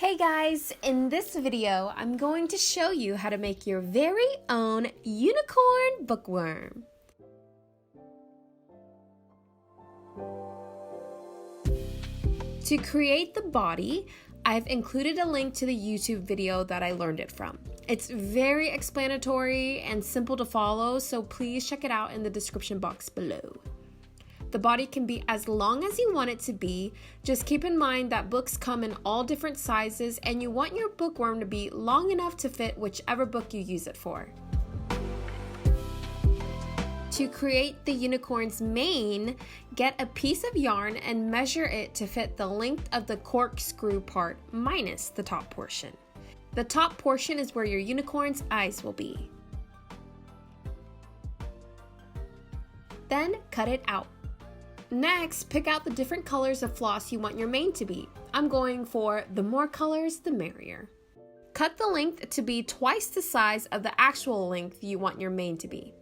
Hey guys, in this video, I'm going to show you how to make your very own unicorn bookworm. To create the body, I've included a link to the YouTube video that I learned it from. It's very explanatory and simple to follow, so please check it out in the description box below. The body can be as long as you want it to be. Just keep in mind that books come in all different sizes and you want your bookworm to be long enough to fit whichever book you use it for. To create the unicorn's mane, get a piece of yarn and measure it to fit the length of the corkscrew part minus the top portion. The top portion is where your unicorn's eyes will be. Then cut it out. Next, pick out the different colors of floss you want your mane to be. I'm going for the more colors, the merrier. Cut the length to be twice the size of the actual length you want your mane to be.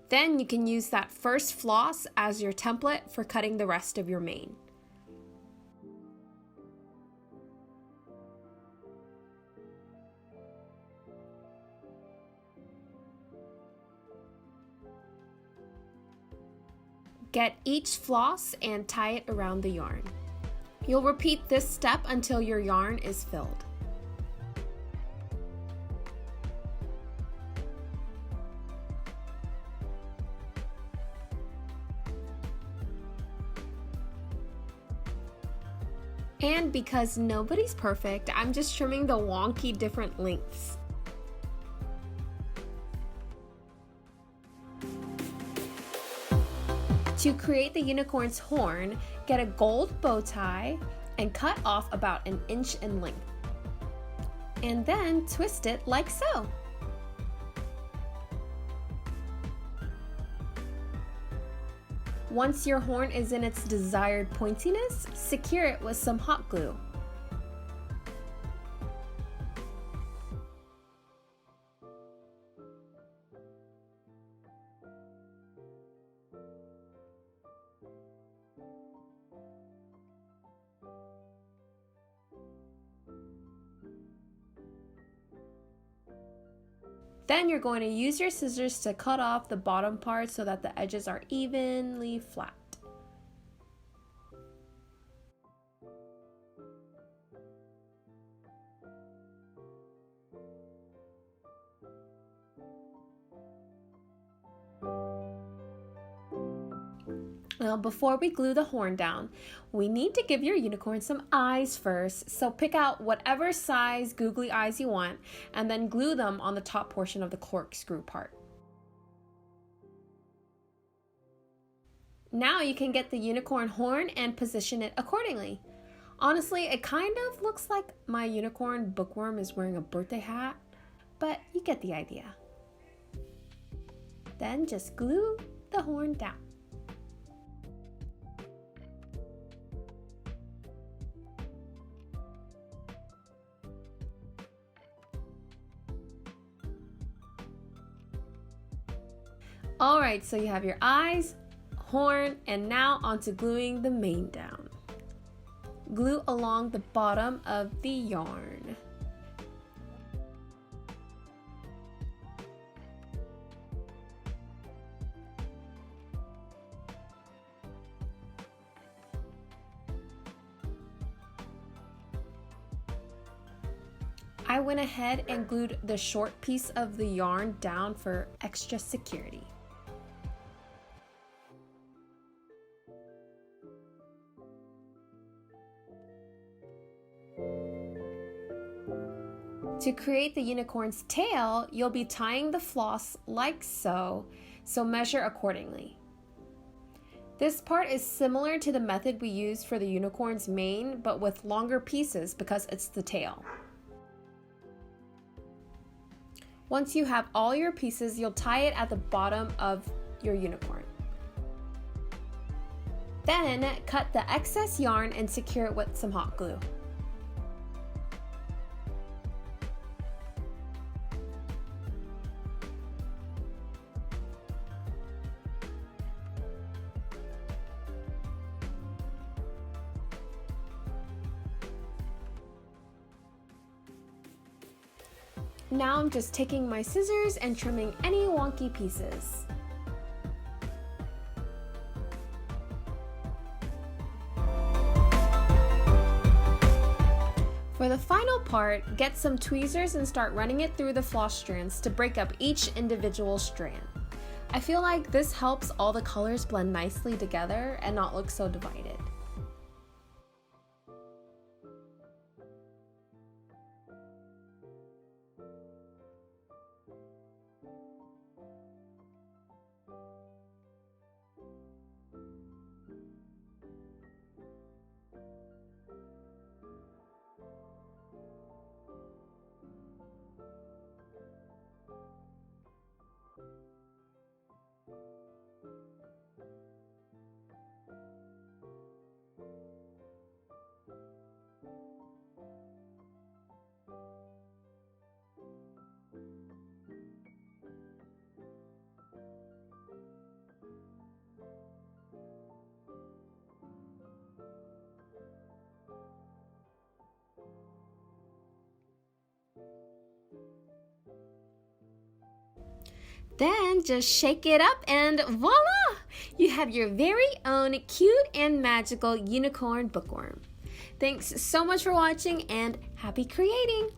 Then you can use that first floss as your template for cutting the rest of your mane. Get each floss and tie it around the yarn. You'll repeat this step until your yarn is filled. And because nobody's perfect, I'm just trimming the wonky different lengths. To create the unicorn's horn, get a gold bow tie and cut off about 1 inch in length. And then twist it like so. Once your horn is in its desired pointiness, secure it with some hot glue. Then you're going to use your scissors to cut off the bottom part so that the edges are evenly flat. Now, before we glue the horn down, we need to give your unicorn some eyes first, so pick out whatever size googly eyes you want and then glue them on the top portion of the corkscrew part. Now you can get the unicorn horn and position it accordingly. Honestly, it kind of looks like my unicorn bookworm is wearing a birthday hat, but you get the idea. Then just glue the horn down. Alright, so you have your eyes, horn, and now onto gluing the mane down. Glue along the bottom of the yarn. I went ahead and glued the short piece of the yarn down for extra security. To create the unicorn's tail, you'll be tying the floss like so, so measure accordingly. This part is similar to the method we used for the unicorn's mane, but with longer pieces because it's the tail. Once you have all your pieces, you'll tie it at the bottom of your unicorn. Then cut the excess yarn and secure it with some hot glue. Now I'm just taking my scissors and trimming any wonky pieces. For the final part, get some tweezers and start running it through the floss strands to break up each individual strand. I feel like this helps all the colors blend nicely together and not look so divided. Then just shake it up and voila! You have your very own cute and magical unicorn bookworm. Thanks so much for watching and happy creating!